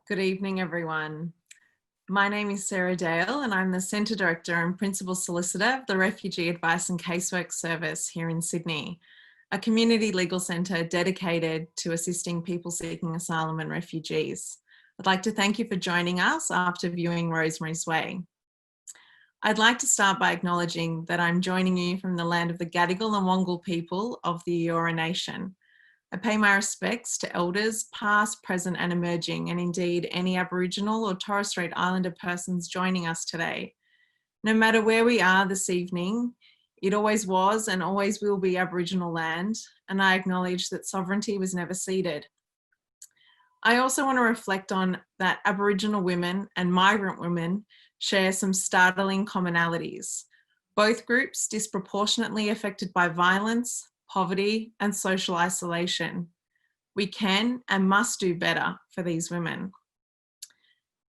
Good evening, everyone. My name is Sarah Dale and I'm the Centre Director and Principal Solicitor of the Refugee Advice and Casework Service here in Sydney, a community legal centre dedicated to assisting people seeking asylum and refugees. I'd like to thank you for joining us after viewing Rosemary's Way. I'd like to start by acknowledging that I'm joining you from the land of the Gadigal and Wangal people of the Eora Nation. I pay my respects to elders, past, present and emerging, and indeed any Aboriginal or Torres Strait Islander persons joining us today. No matter where we are this evening, it always was and always will be Aboriginal land, and I acknowledge that sovereignty was never ceded. I also want to reflect on that Aboriginal women and migrant women share some startling commonalities. Both groups disproportionately affected by violence, poverty and social isolation. We can and must do better for these women.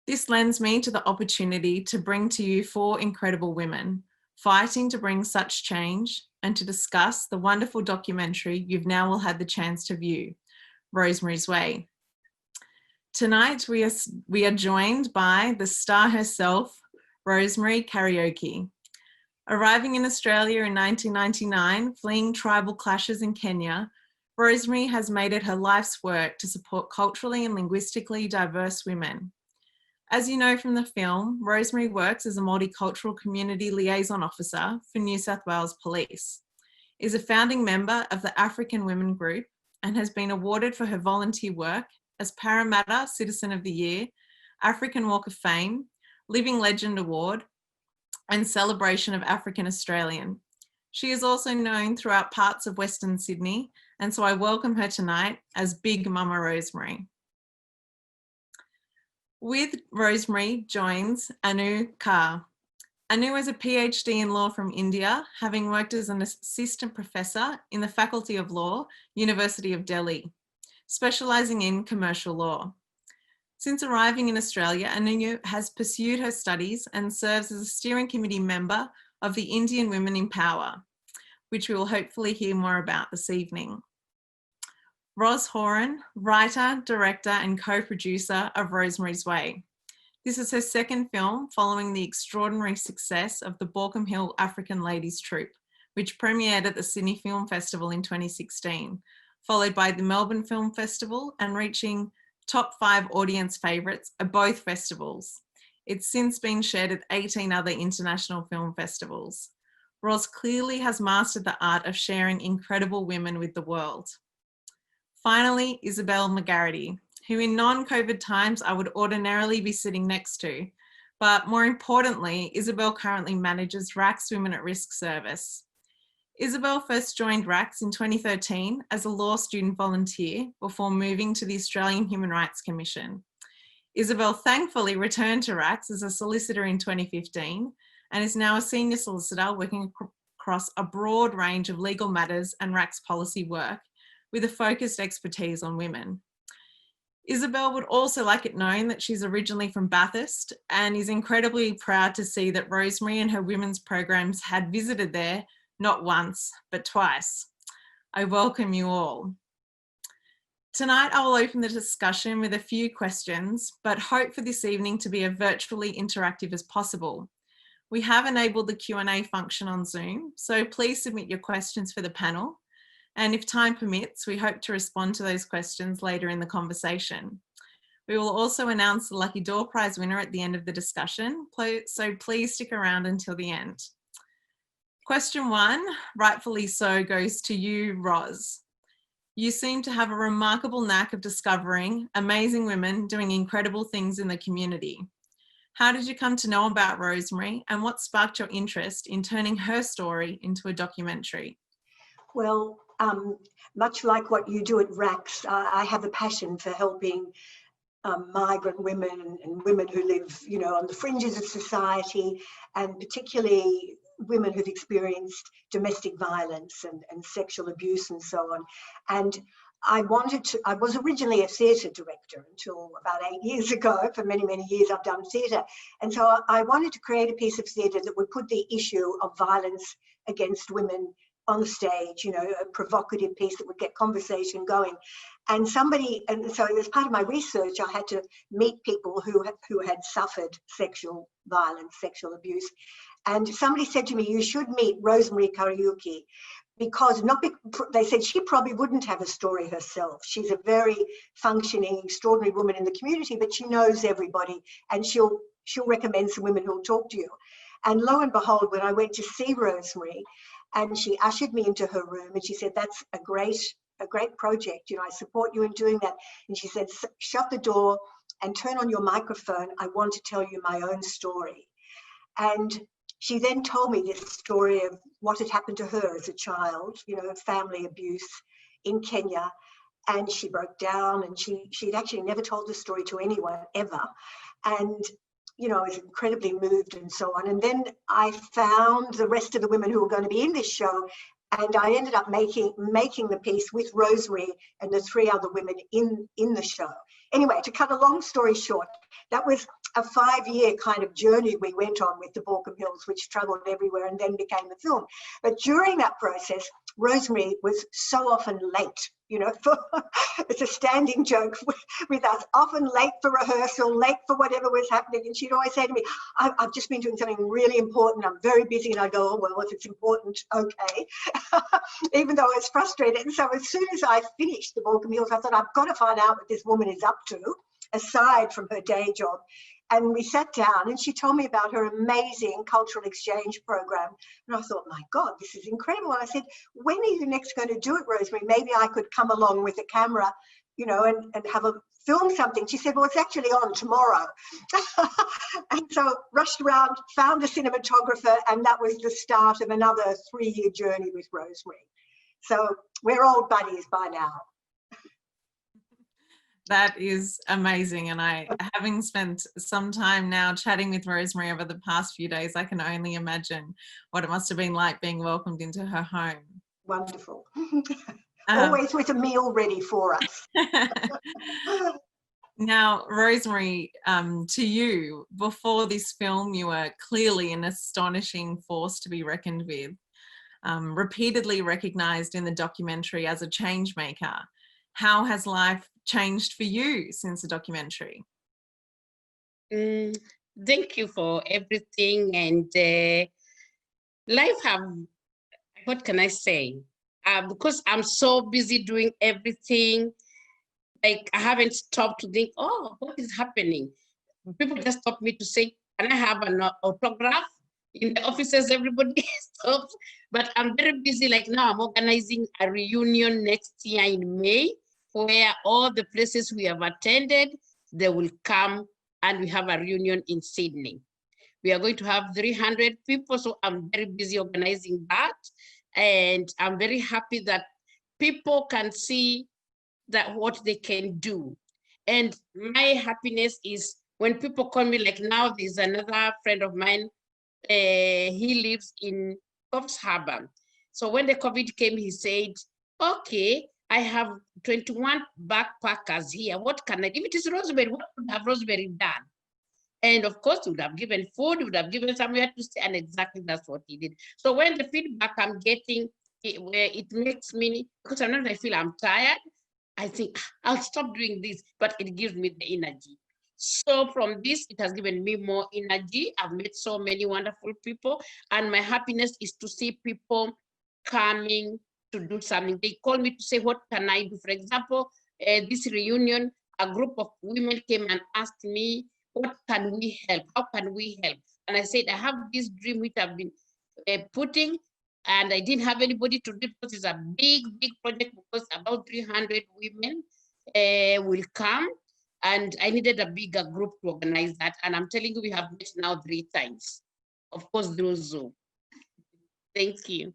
This lends me to the opportunity to bring to you 4 incredible women fighting to bring such change and to discuss the wonderful documentary you've now all had the chance to view, Rosemary's Way. Tonight we are joined by the star herself, Rosemary Karaoke. Arriving in Australia in 1999, fleeing tribal clashes in Kenya, Rosemary has made it her life's work to support culturally and linguistically diverse women. As you know from the film, Rosemary works as a multicultural community liaison officer for New South Wales Police, is a founding member of the African Women Group and has been awarded for her volunteer work as Parramatta Citizen of the Year, African Walk of Fame, Living Legend Award, and Celebration of African Australian. She is also known throughout parts of Western Sydney, and so I welcome her tonight as Big Mama Rosemary. With Rosemary joins Anu Kaur. Anu is a PhD in law from India, having worked as an assistant professor in the Faculty of Law, University of Delhi, specialising in commercial law. Since arriving in Australia, Anu has pursued her studies and serves as a steering committee member of the Indian Women in Power, which we will hopefully hear more about this evening. Horin, writer, director and co-producer of Rosemary's Way. This is her second film following the extraordinary success of the Borkham Hill African Ladies Troupe, which premiered at the Sydney Film Festival in 2016, followed by the Melbourne Film Festival and reaching top 5 audience favourites at both festivals. It's since been shared at 18 other international film festivals. Ros clearly has mastered the art of sharing incredible women with the world. Finally, Isobel McGarity, who in non-COVID times I would ordinarily be sitting next to, but more importantly, Isobel currently manages RAC's Women at Risk service. Isobel first joined RACS in 2013 as a law student volunteer before moving to the Australian Human Rights Commission. Isobel thankfully returned to RACS as a solicitor in 2015 and is now a senior solicitor working across a broad range of legal matters and RACS policy work with a focused expertise on women. Isobel would also like it known that she's originally from Bathurst and is incredibly proud to see that Rosemary and her women's programs had visited there not once, but twice. I welcome you all. Tonight, I will open the discussion with a few questions, but hope for this evening to be as virtually interactive as possible. We have enabled the Q&A function on Zoom, so please submit your questions for the panel. And if time permits, we hope to respond to those questions later in the conversation. We will also announce the Lucky Door Prize winner at the end of the discussion, so please stick around until the end. Question 1, rightfully so, goes to you, Ros. You seem to have a remarkable knack of discovering amazing women doing incredible things in the community. How did you come to know about Rosemary and what sparked your interest in turning her story into a documentary? Well, much like what you do at RACS, I have a passion for helping migrant women and women who live, you know, on the fringes of society, and particularly women who've experienced domestic violence and sexual abuse and so on. And I was originally a theatre director until about 8 years ago. For many, many years I've done theatre. And so I wanted to create a piece of theatre that would put the issue of violence against women on the stage, you know, a provocative piece that would get conversation going. And so as part of my research, I had to meet people who had suffered sexual violence, sexual abuse. And somebody said to me, you should meet Rosemary Karaoke, because they said she probably wouldn't have a story herself. She's a very functioning, extraordinary woman in the community, but she knows everybody, and she'll recommend some women who'll talk to you. And lo and behold, when I went to see Rosemary, and she ushered me into her room, and she said, that's a great project. You know, I support you in doing that. And she said, shut the door and turn on your microphone. I want to tell you my own story. And she then told me this story of what had happened to her as a child, you know, family abuse in Kenya. And she broke down, and she'd actually never told the story to anyone ever. And, you know, I was incredibly moved and so on. And then I found the rest of the women who were going to be in this show, and I ended up making the piece with Rosemary and the 3 other women in the show. Anyway, to cut a long story short, that was a 5-year kind of journey we went on with the Borkum Hills, which traveled everywhere and then became the film. But during that process, Rosemary was so often late, you know, it's a standing joke with us, often late for rehearsal, late for whatever was happening. And she'd always say to me, I've just been doing something really important. I'm very busy. And I go, oh, well, if it's important, okay. Even though I was frustrated. And so as soon as I finished the Borkum Hills, I thought, I've got to find out what this woman is up to, aside from her day job. And we sat down, and she told me about her amazing cultural exchange program. And I thought, my God, this is incredible. And I said, when are you next going to do it, Rosemary? Maybe I could come along with a camera, you know, and have a film something. She said, well, it's actually on tomorrow. And so rushed around, found a cinematographer, and that was the start of another 3-year journey with Rosemary. So we're old buddies by now. That is amazing. And having spent some time now chatting with Rosemary over the past few days, I can only imagine what it must have been like being welcomed into her home. Wonderful. Always with a meal ready for us. Now, Rosemary, to you, before this film, you were clearly an astonishing force to be reckoned with, repeatedly recognised in the documentary as a change maker. How has life changed for you since the documentary? Thank you for everything. And life what can I say? Because I'm so busy doing everything, like I haven't stopped to think, oh, what is happening? People just stop me to say, can I have an autograph? In the offices, everybody stops. But I'm very busy. Like now, I'm organizing a reunion next year in May, where all the places we have attended, they will come, and we have a reunion in Sydney. We are going to have 300 people, so I'm very busy organizing that. And I'm very happy that people can see that what they can do. And my happiness is when people call me, like now there's another friend of mine, he lives in Coffs Harbour. So when the COVID came, he said, okay, I have 21 backpackers here. What can I, if it is Rosemary, what would have Rosemary done? And of course, we would have given food, would have given somewhere to stay, and exactly that's what he did. So when the feedback I'm getting, where it makes me, because sometimes I feel I'm tired, I think I'll stop doing this, but it gives me the energy. So from this, it has given me more energy. I've met so many wonderful people, and my happiness is to see people coming to do something. They call me to say, what can I do? For example, this reunion, a group of women came and asked me, what can we help? How can we help? And I said, I have this dream which I've been putting, and I didn't have anybody to do it because it's a big, big project, because about 300 women will come, and I needed a bigger group to organize that. And I'm telling you, we have met now 3 times. Of course, through Zoom. Thank you.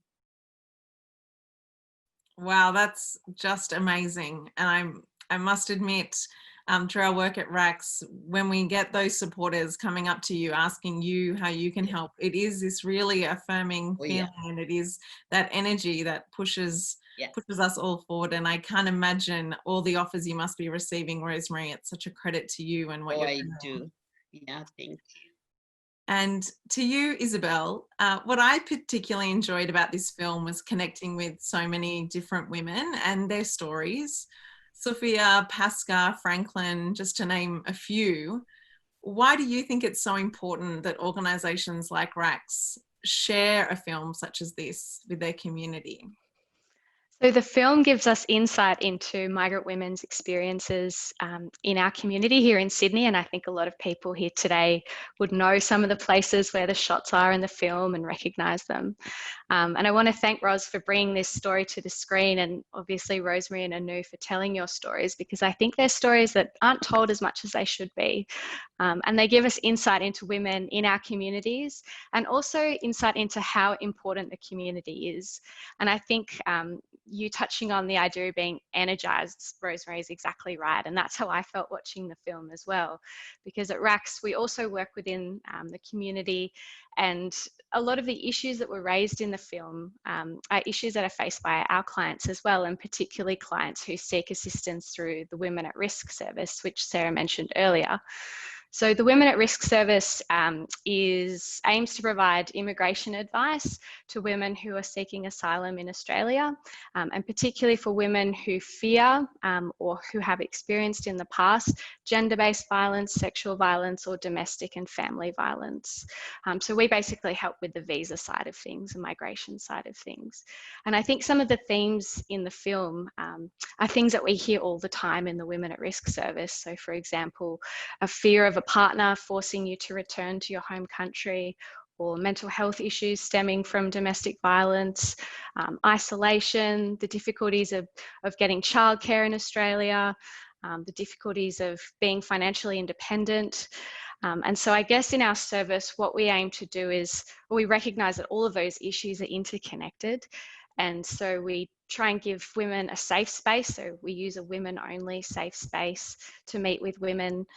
Wow, that's just amazing. And I must admit, through our work at RACS, when we get those supporters coming up to you, asking you how you can help, it is this really affirming feeling, and it is that energy that pushes us all forward. And I can't imagine all the offers you must be receiving, Rosemary. It's such a credit to you and what you're doing. I do. Yeah, thank you. And to you, Isobel, what I particularly enjoyed about this film was connecting with so many different women and their stories. Sophia, Pasca, Franklin, just to name a few. Why do you think it's so important that organisations like RACS share a film such as this with their community? So the film gives us insight into migrant women's experiences in our community here in Sydney, and I think a lot of people here today would know some of the places where the shots are in the film and recognise them. And I want to thank Ros for bringing this story to the screen, and obviously Rosemary and Anu for telling your stories, because I think they're stories that aren't told as much as they should be. And they give us insight into women in our communities, and also insight into how important the community is. And I think you touching on the idea of being energized, Rosemary, is exactly right. And that's how I felt watching the film as well. Because at RACS, we also work within the community, and a lot of the issues that were raised in the film are issues that are faced by our clients as well, and particularly clients who seek assistance through the Women at Risk service, which Sarah mentioned earlier. So the Women at Risk service aims to provide immigration advice to women who are seeking asylum in Australia, and particularly for women who fear or who have experienced in the past gender-based violence, sexual violence, or domestic and family violence. So we basically help with the visa side of things, the migration side of things. And I think some of the themes in the film are things that we hear all the time in the Women at Risk service. So for example, a fear of a partner forcing you to return to your home country, or mental health issues stemming from domestic violence, isolation, the difficulties of getting childcare in Australia, the difficulties of being financially independent. And so I guess in our service, what we aim to do is, we recognise that all of those issues are interconnected. And so we try and give women a safe space. So we use a women-only safe space to meet with women.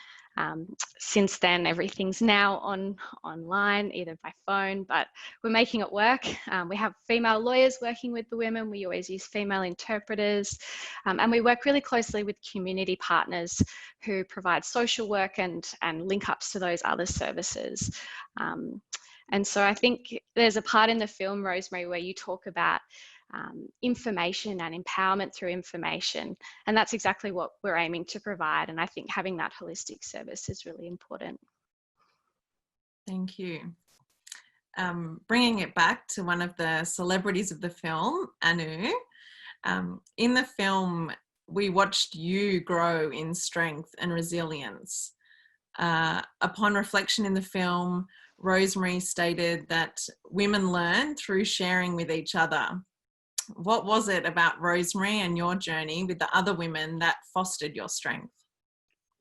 Since then, everything's now online, either by phone, but we're making it work. We have female lawyers working with the women. We always use female interpreters, and we work really closely with community partners who provide social work and link ups to those other services. And so I think there's a part in the film, Rosemary, where you talk about information and empowerment through information. And that's exactly what we're aiming to provide. And I think having that holistic service is really important. Thank you. Bringing it back to one of the celebrities of the film, Anu. In the film, we watched you grow in strength and resilience. Upon reflection in the film, Rosemary stated that women learn through sharing with each other. What was it about Rosemary and your journey with the other women that fostered your strength?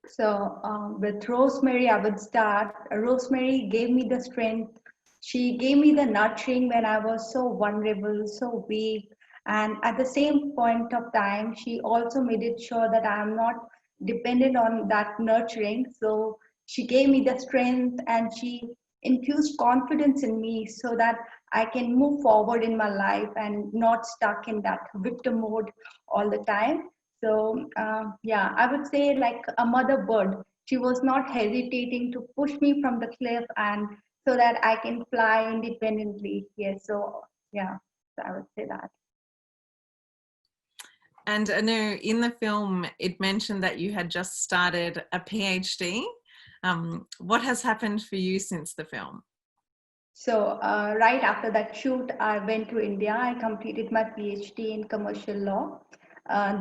So with Rosemary, I would start. Rosemary gave me the strength. She gave me the nurturing when I was so vulnerable, so weak. And at the same point of time, she also made it sure that I am not dependent on that nurturing. So she gave me the strength, and she infused confidence in me so that I can move forward in my life and not stuck in that victim mode all the time. So yeah, I would say like a mother bird. She was not hesitating to push me from the cliff, and so that I can fly independently. Yes, so yeah, so I would say that. And Anu, in the film, it mentioned that you had just started a PhD. What has happened for you since the film? So right after that shoot, I went to India. I completed my PhD in commercial law.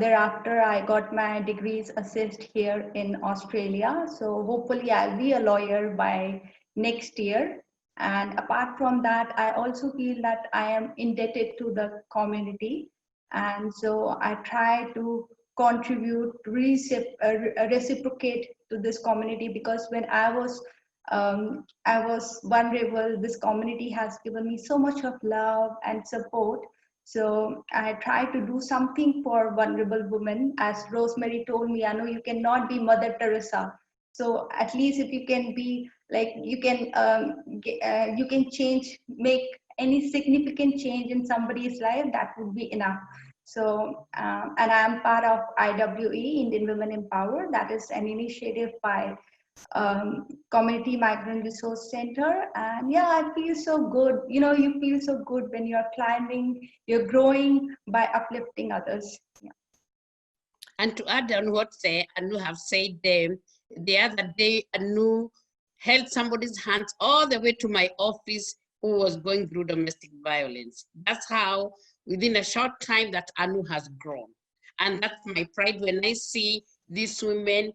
Thereafter, I got my degrees assessed here in Australia. So hopefully I'll be a lawyer by next year. And apart from that, I also feel that I am indebted to the community. And so I try to contribute, reciprocate to this community, because when I was vulnerable, this community has given me so much of love and support. So I try to do something for vulnerable women. As Rosemary told me, I know you cannot be Mother Teresa. So at least if you can be like, you can change, make any significant change in somebody's life, that would be enough. So, and I am part of IWE, Indian Women Empower. That is an initiative by Community Migrant Resource Center. And yeah, I feel so good. You know, you feel so good when you're climbing, you're growing by uplifting others. Yeah. And to add on what Anu have said, the other day, Anu held somebody's hands all the way to my office who was going through domestic violence. That's how, within a short time, that Anu has grown. And that's my pride when I see these women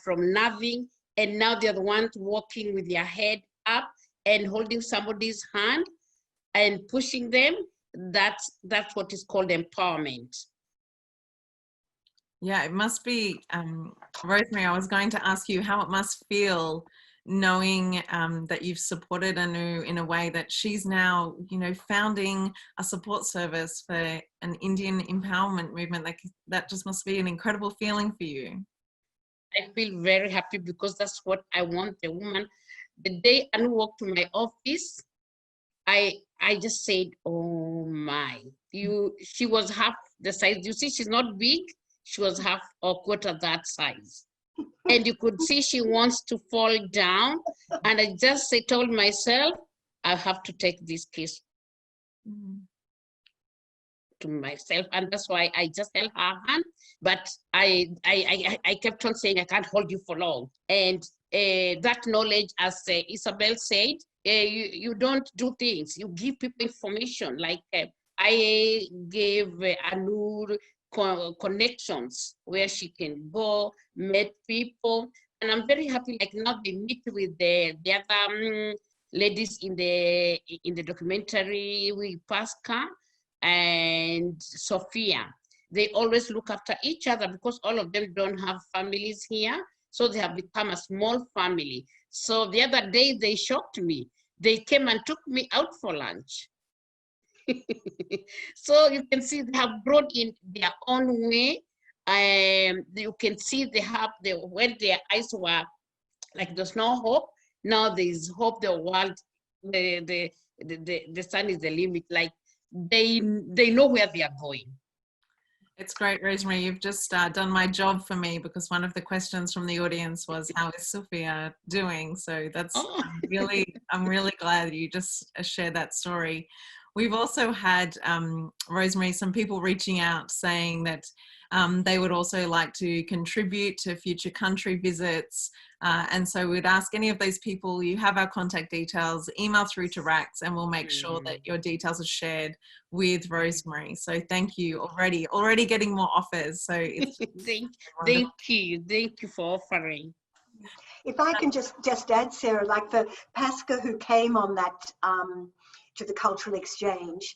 from nothing, and now they're the ones walking with their head up and holding somebody's hand and pushing them. That's what is called empowerment. Yeah, it must be, Rosemary, I was going to ask you how it must feel knowing that you've supported Anu in a way that she's now, you know, founding a support service for an Indian empowerment movement. Like, that just must be an incredible feeling for you. I feel very happy because that's what I want the woman. The day Anu walked to my office, I just said, oh my, she was half the size. You see, she's not big. She was half or quarter that size. And you could see she wants to fall down. And I just told myself, I have to take this case to myself. And that's why I just held her hand. But I kept on saying, I can't hold you for long. And that knowledge, as Isobel said, you don't do things. You give people information. Like I gave Anu connections where she can go, meet people. And I'm very happy, like now they meet with the other ladies in the documentary with Pasca and Sophia. They always look after each other because all of them don't have families here. So they have become a small family. So the other day they shocked me. They came and took me out for lunch. So you can see they have grown in their own way. You can see when their eyes were like there's no hope. Now there's hope. The world, the sun is the limit. Like they know where they are going. It's great, Rosemary. You've just done my job for me, because one of the questions from the audience was, how is Sophia doing? So that's I'm really glad you just shared that story. We've also had, Rosemary, some people reaching out saying that they would also like to contribute to future country visits. And so we'd ask any of those people, you have our contact details, email through to RACS, and we'll make sure that your details are shared with Rosemary. So thank you already getting more offers. So it's thank you for offering. If I can just add, Sarah, like for Pasca, who came on that to the cultural exchange,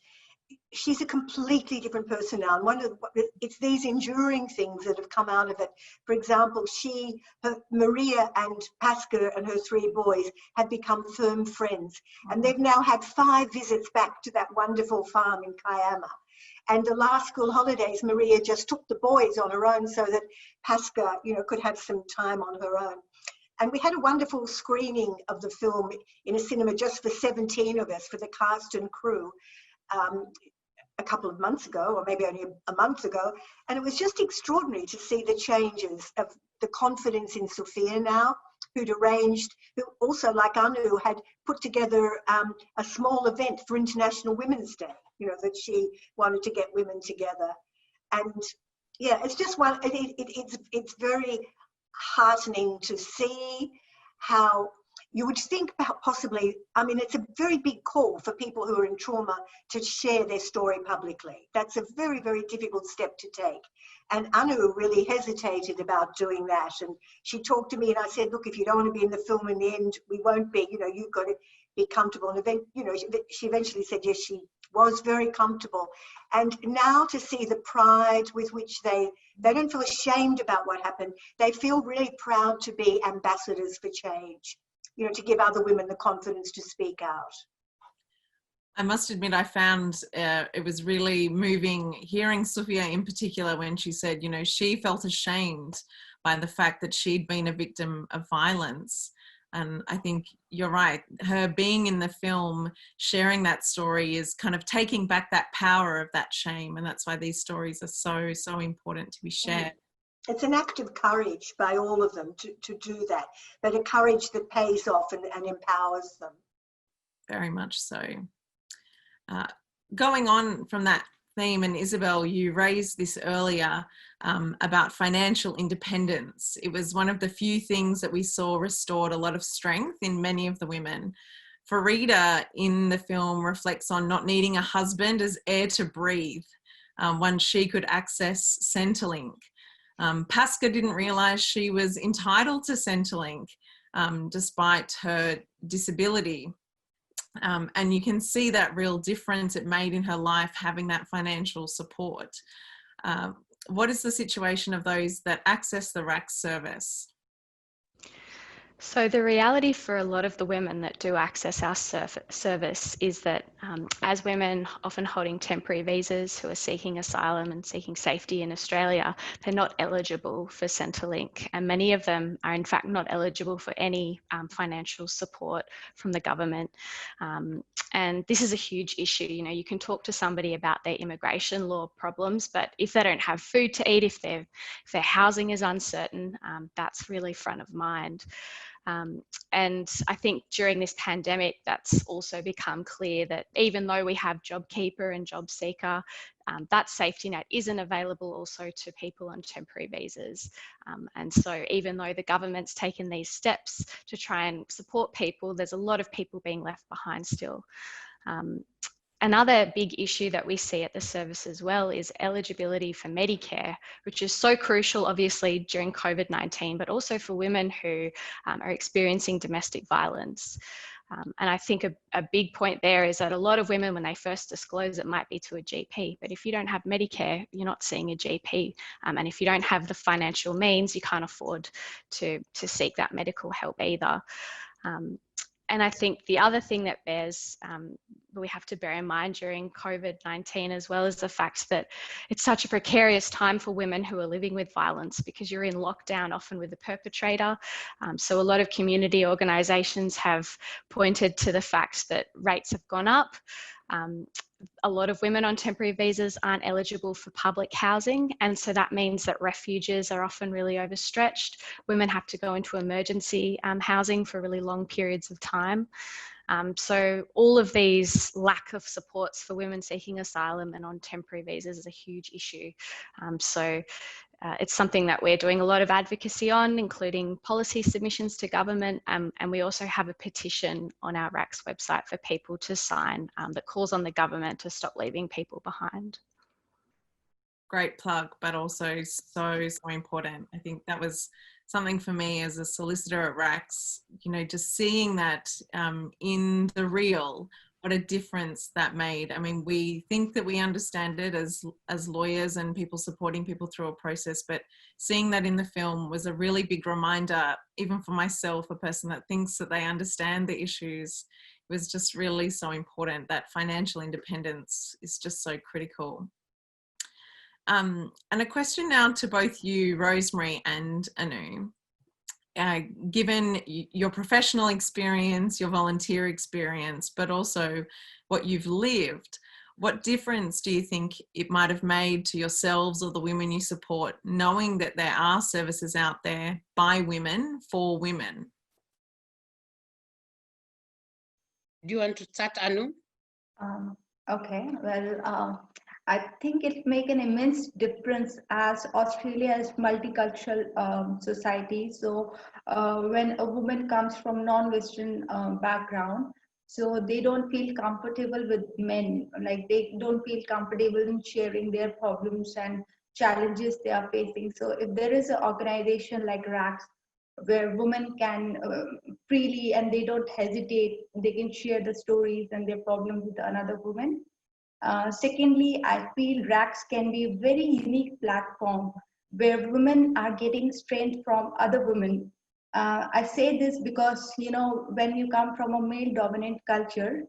she's a completely different person now. And it's these enduring things that have come out of it. For example, Maria and Pasca and her 3 boys have become firm friends. And they've now had 5 visits back to that wonderful farm in Kiama. And the last school holidays, Maria just took the boys on her own so that Pasca, you know, could have some time on her own. And we had a wonderful screening of the film in a cinema just for 17 of us, for the cast and crew, a couple of months ago, or maybe only a month ago. And it was just extraordinary to see the changes of the confidence in Sophia now, who also, like Anu, had put together a small event for International Women's Day, you know, that she wanted to get women together. And yeah, it's just it's very heartening to see how you would think possibly, I mean, it's a very big call for people who are in trauma to share their story publicly. That's a very, very difficult step to take. And Anu really hesitated about doing that. And she talked to me and I said, look, if you don't want to be in the film in the end, we won't be, you know, you've got to be comfortable. And you know, she eventually said, yes, she was very comfortable. And now to see the pride with which they don't feel ashamed about what happened. They feel really proud to be ambassadors for change, you know, to give other women the confidence to speak out. I must admit, I found it was really moving hearing Sophia in particular when she said, you know, she felt ashamed by the fact that she'd been a victim of violence. And I think you're right. Her being in the film, sharing that story is kind of taking back that power of that shame. And that's why these stories are so, so important to be shared. it's an act of courage by all of them to do that, but a courage that pays off and empowers them. Very much so. Going on from that theme, and Isobel, you raised this earlier about financial independence. It was one of the few things that we saw restored a lot of strength in many of the women. Farida in the film reflects on not needing a husband as air to breathe once she could access Centrelink. Pasca didn't realise she was entitled to Centrelink despite her disability. And you can see that real difference it made in her life having that financial support. What is the situation of those that access the RACS service? So the reality for a lot of the women that do access our service is that as women often holding temporary visas who are seeking asylum and seeking safety in Australia, they're not eligible for Centrelink, and many of them are in fact not eligible for any financial support from the government. And this is a huge issue. You know, you can talk to somebody about their immigration law problems, but if they don't have food to eat, if their housing is uncertain, that's really front of mind. And I think during this pandemic, that's also become clear that even though we have JobKeeper and JobSeeker, that safety net isn't available also to people on temporary visas. And so even though the government's taken these steps to try and support people, there's a lot of people being left behind still. Another big issue that we see at the service as well is eligibility for Medicare, which is so crucial, obviously, during COVID-19, but also for women who are experiencing domestic violence. And I think a big point there is that a lot of women, when they first disclose, it might be to a GP, but if you don't have Medicare, you're not seeing a GP. And if you don't have the financial means, you can't afford to seek that medical help either. And I think the other thing that we have to bear in mind during COVID-19 as well is the fact that it's such a precarious time for women who are living with violence because you're in lockdown often with the perpetrator. So a lot of community organisations have pointed to the fact that rates have gone up. A lot of women on temporary visas aren't eligible for public housing, and so that means that refuges are often really overstretched. Women have to go into emergency housing for really long periods of time. So all of these lack of supports for women seeking asylum and on temporary visas is a huge issue. It's something that we're doing a lot of advocacy on, including policy submissions to government, and we also have a petition on our RACS website for people to sign that calls on the government to stop leaving people behind. Great plug, but also so important. I think that was something for me as a solicitor at RACS, you know, just seeing that in the real, what a difference that made. I mean, we think that we understand it as lawyers and people supporting people through a process, but seeing that in the film was a really big reminder, even for myself, a person that thinks that they understand the issues. It was just really so important. That financial independence is just so critical. And a question now to both you, Rosemary and Anu. Given your professional experience, your volunteer experience, but also what you've lived, what difference do you think it might have made to yourselves or the women you support, knowing that there are services out there by women for women? Do you want to start, Anu? Okay, well, I think it make an immense difference as Australia is multicultural society. So when a woman comes from non-Western background, so they don't feel comfortable with men, like they don't feel comfortable in sharing their problems and challenges they are facing. So if there is an organization like RACS where women can freely and they don't hesitate, they can share the stories and their problems with another woman. Secondly, I feel RACS can be a very unique platform where women are getting strength from other women. I say this because, you know, when you come from a male dominant culture,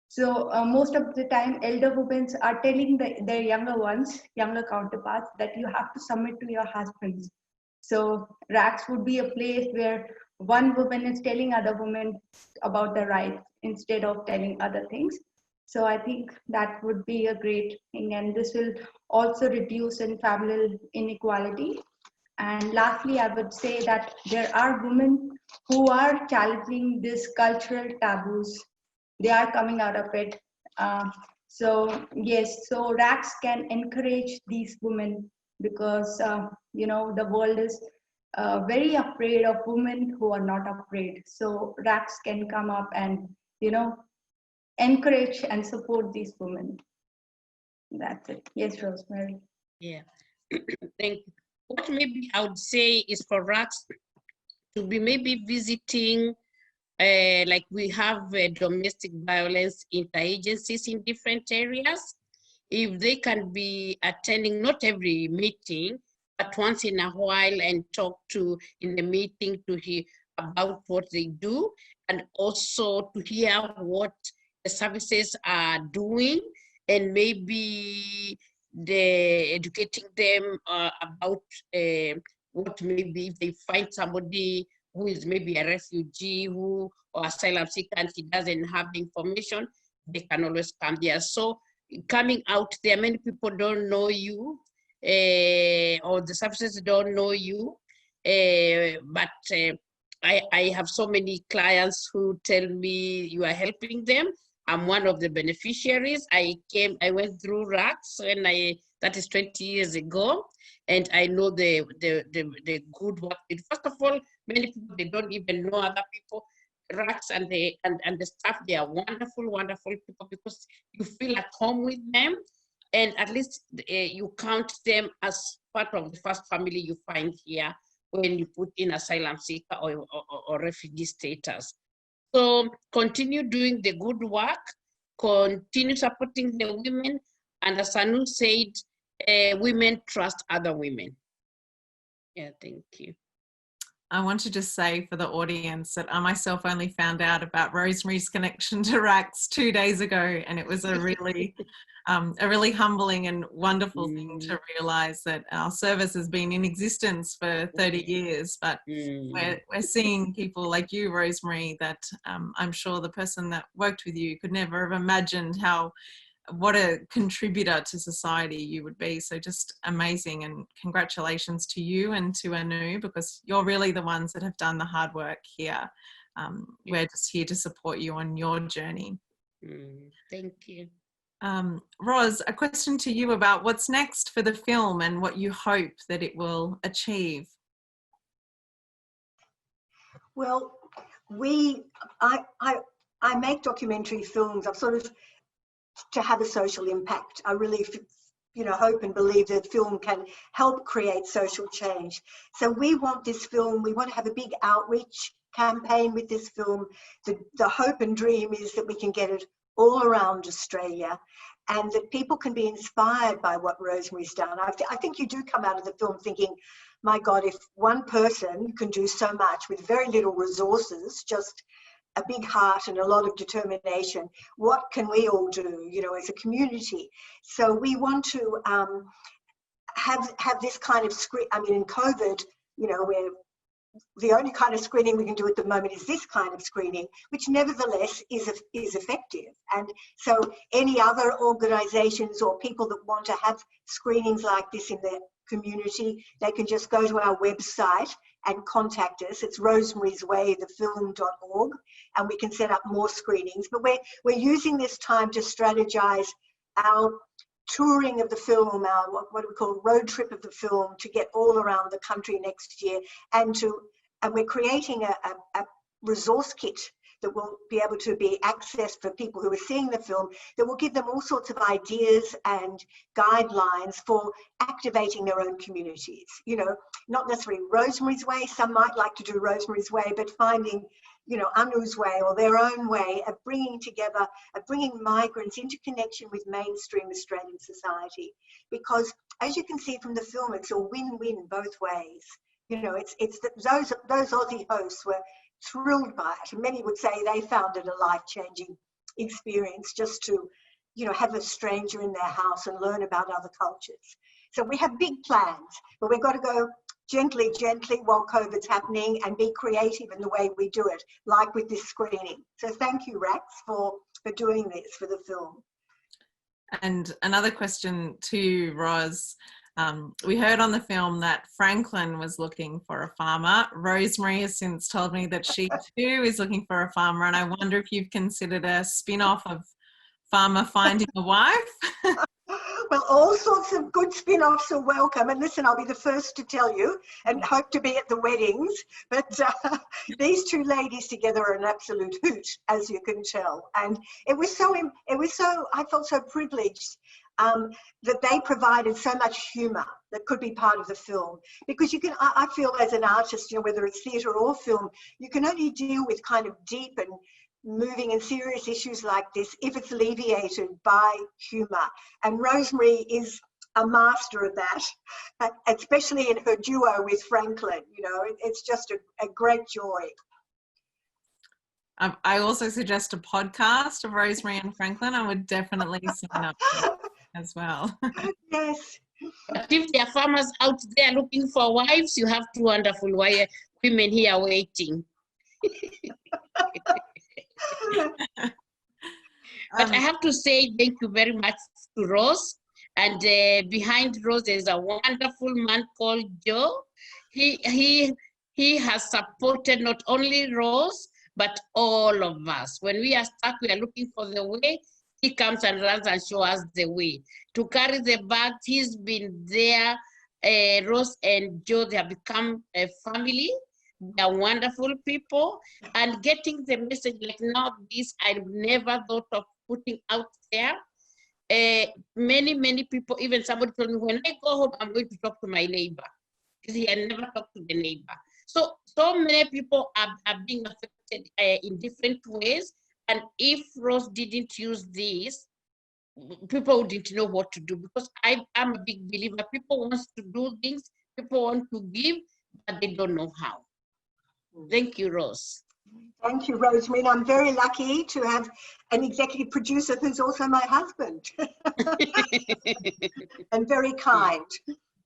so most of the time elder women are telling their younger counterparts, that you have to submit to your husbands. So RACS would be a place where one woman is telling other women about the rights instead of telling other things. So I think that would be a great thing, and this will also reduce in familial inequality. And lastly, I would say that there are women who are challenging these cultural taboos. They are coming out of it. So yes, so RACS can encourage these women because the world is very afraid of women who are not afraid. So RACS can come up and encourage and support these women. That's it. Yes, Rosemary. Yeah. Thank you. What maybe I would say is for RACS to be maybe visiting, like we have domestic violence interagencies in different areas. If they can be attending, not every meeting, but once in a while and talk to in the meeting to hear about what they do and also to hear what the services are doing and maybe educating them about what maybe if they find somebody who is maybe a refugee or asylum seeker and he doesn't have the information, they can always come there. So coming out there, many people don't know you or the services don't know you, but I have so many clients who tell me you are helping them. I'm one of the beneficiaries. I went through RACS that is 20 years ago, and I know the good work. First of all, many people, they don't even know other people. RACS and the staff, they are wonderful, wonderful people because you feel at home with them, and at least you count them as part of the first family you find here when you put in asylum seeker or refugee status. So continue doing the good work, continue supporting the women, and as Anu said, women trust other women. Yeah, thank you. I want to just say for the audience that I myself only found out about Rosemary's connection to RACS 2 days ago, and it was a really humbling and wonderful thing to realise that our service has been in existence for 30 years, but we're seeing people like you, Rosemary, that I'm sure the person that worked with you could never have imagined what a contributor to society you would be. So just amazing, and congratulations to you and to Anu, because you're really the ones that have done the hard work here. We're just here to support you on your journey. Thank you. Ros, a question to you about what's next for the film and what you hope that it will achieve. Well, I make documentary films. I've sort of to have a social impact. I really, hope and believe that film can help create social change. So we want this film, we want to have a big outreach campaign with this film. The hope and dream is that we can get it all around Australia and that people can be inspired by what Rosemary's done. I think you do come out of the film thinking, my God, if one person can do so much with very little resources, just a big heart and a lot of determination, what can we all do, as a community? So we want to have this kind of screen. I mean, in COVID, where the only kind of screening we can do at the moment is this kind of screening, which nevertheless is effective. And so any other organisations or people that want to have screenings like this in their community, they can just go to our website and contact us. It's rosemarieswaythefilm.org, and we can set up more screenings. But we're using this time to strategize our touring of the film, our what we call road trip of the film, to get all around the country next year, and we're creating a resource kit that will be able to be accessed for people who are seeing the film, that will give them all sorts of ideas and guidelines for activating their own communities. Not necessarily Rosemary's way. Some might like to do Rosemary's way, but finding, Anu's way or their own way of bringing together, of bringing migrants into connection with mainstream Australian society. Because as you can see from the film, it's a win-win both ways. It's those Aussie hosts were thrilled by it. Many would say they found it a life-changing experience just to, have a stranger in their house and learn about other cultures. So we have big plans, but we've got to go gently while COVID's happening and be creative in the way we do it, like with this screening. So thank you, RACS, for doing this for the film. And another question to Ros, We heard on the film that Franklin was looking for a farmer. Rosemary has since told me that she too is looking for a farmer, and I wonder if you've considered a spin-off of Farmer Finding a Wife. Well, all sorts of good spin-offs are welcome. And listen, I'll be the first to tell you and hope to be at the weddings. But these two ladies together are an absolute hoot, as you can tell. And I felt so privileged that they provided so much humour that could be part of the film. Because I feel as an artist, whether it's theatre or film, you can only deal with kind of deep and moving and serious issues like this if it's alleviated by humour. And Rosemary is a master of that, especially in her duo with Franklin. It's just a great joy. I also suggest a podcast of Rosemary and Franklin. I would definitely sign up for that as well. Yes. But if there are farmers out there looking for wives, you have two wonderful women here waiting. But I have to say thank you very much to Rose. And behind Rose is a wonderful man called Joe. He has supported not only Rose, but all of us. When we are stuck, we are looking for the way, he comes and runs and shows us the way. To carry the bags, he's been there. Rose and Joe, they have become a family. They are wonderful people. And getting the message like now, this I've never thought of putting out there. Many people, even somebody told me, when I go home, I'm going to talk to my neighbor, because he had never talked to the neighbor. So many people are being affected in different ways. And if Rose didn't use this, people wouldn't know what to do, because I'm a big believer. People want to do things, people want to give, but they don't know how. Thank you, Rose. Thank you, Rosemary. I'm very lucky to have an executive producer who's also my husband. And very kind.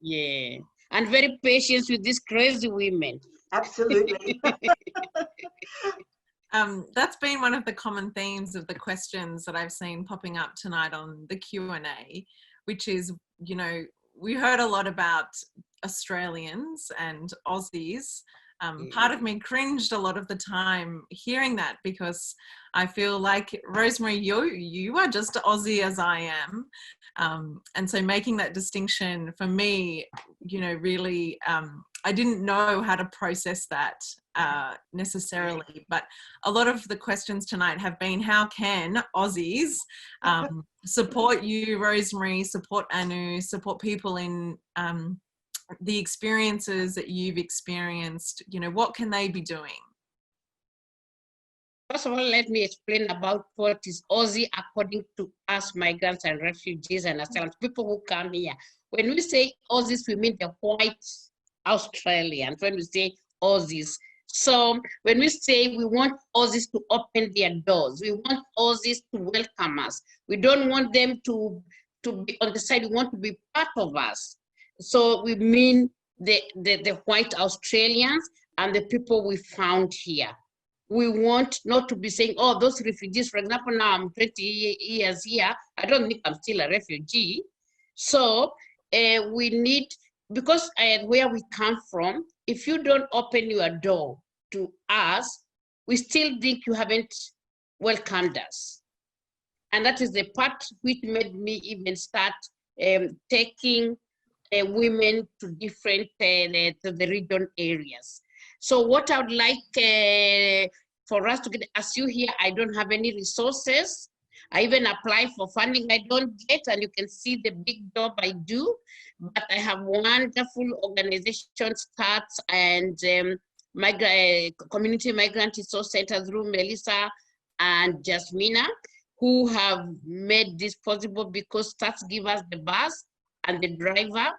Yeah, and very patient with these crazy women. Absolutely. That's been one of the common themes of the questions that I've seen popping up tonight on the Q&A, which is, we heard a lot about Australians and Aussies. Part of me cringed a lot of the time hearing that, because I feel like, Rosemary, you are just Aussie as I am. And so making that distinction for me, really, I didn't know how to process that necessarily, but a lot of the questions tonight have been, how can Aussies support you, Rosemary, support Anu, support people in the experiences that you've experienced? What can they be doing? First of all, let me explain about what is Aussie according to us migrants and refugees and asylums, people who come here. When we say Aussies, we mean the white Australians. When we say Aussies, so when we say we want Aussies to open their doors, we want Aussies to welcome us. We don't want them to be on the side. We want to be part of us. So we mean the white Australians and the people we found here. We want not to be saying, oh, those refugees, for example, now I'm 20 years here. I don't think I'm still a refugee. So we need, because where we come from, if you don't open your door to us, we still think you haven't welcomed us. And that is the part which made me even start taking women to different, to the region areas. So what I would like for us to get, as you hear, I don't have any resources. I even apply for funding, I don't get, and you can see the big job I do. But I have wonderful organization starts and community migrant resource center through Melissa and Jasmina, who have made this possible, because starts give us the bus and the driver,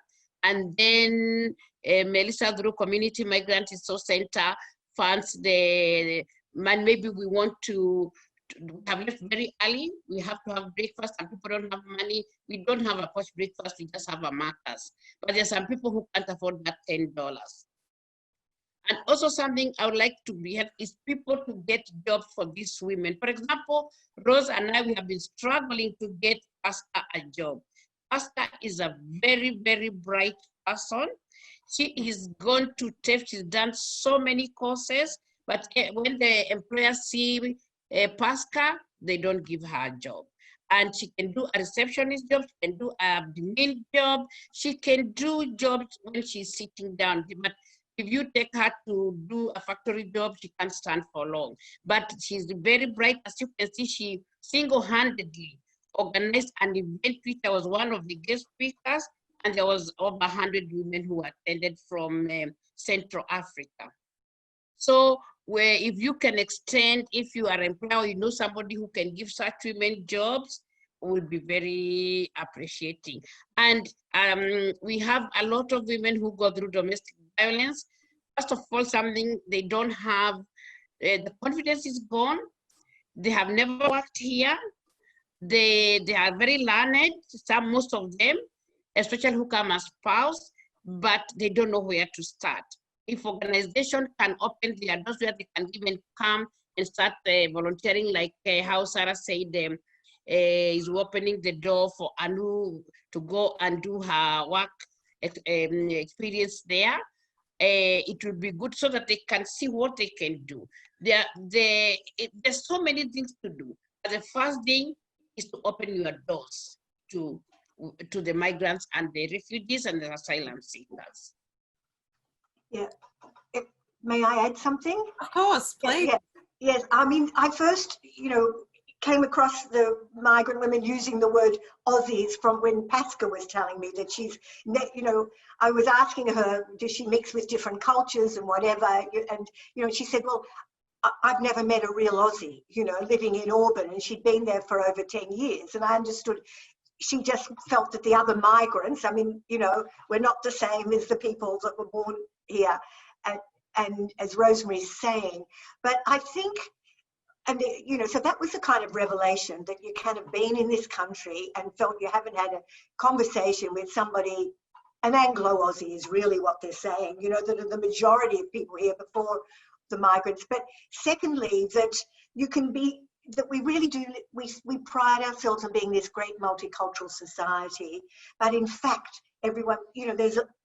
and then Melissa through Community Migrant Resource Center funds the man. Maybe we want to have left very early. We have to have breakfast, and people don't have money. We don't have a posh breakfast, we just have a markers. But there's some people who can't afford that $10. And also something I would like to be help is people to get jobs for these women. For example, Rose and I, we have been struggling to get us a job. Pasca is a very, very bright person. She is gone to TAFE. She's done so many courses, but when the employers see Pasca, they don't give her a job. And she can do a receptionist job, she can do a admin job, she can do jobs when she's sitting down. But if you take her to do a factory job, she can't stand for long. But she's very bright. As you can see, she single-handedly organized an event, which I was one of the guest speakers, and there was over 100 women who attended from Central Africa. So where if you can extend, if you are employed, you know somebody who can give such women jobs, will be very appreciating. And we have a lot of women who go through domestic violence. First of all, something they don't have, the confidence is gone. They have never worked here. They are very learned, most of them, especially who come as spouse, but they don't know where to start. If organization can open their doors where they can even come and start volunteering, like how Sarah said, is opening the door for Anu to go and do her work experience there. It would be good so that they can see what they can do. There's so many things to do. But the first thing is to open your doors to the migrants and the refugees and the asylum seekers. Yeah. May I add something? Of course, please. Yeah. Yes. I mean, I first, came across the migrant women using the word Aussies from when Pasca was telling me that she's, I was asking her, does she mix with different cultures and whatever? And, she said, well, I've never met a real Aussie, living in Auburn, and she'd been there for over 10 years. And I understood she just felt that the other migrants, I mean, we're not the same as the people that were born here. And as Rosemary's saying, but I think, and so that was the kind of revelation that you kind of been in this country and felt you haven't had a conversation with somebody. An Anglo-Aussie is really what they're saying, the majority of people here before the migrants. But secondly, that you can be, that we really do, we pride ourselves on being this great multicultural society, but in fact, everyone,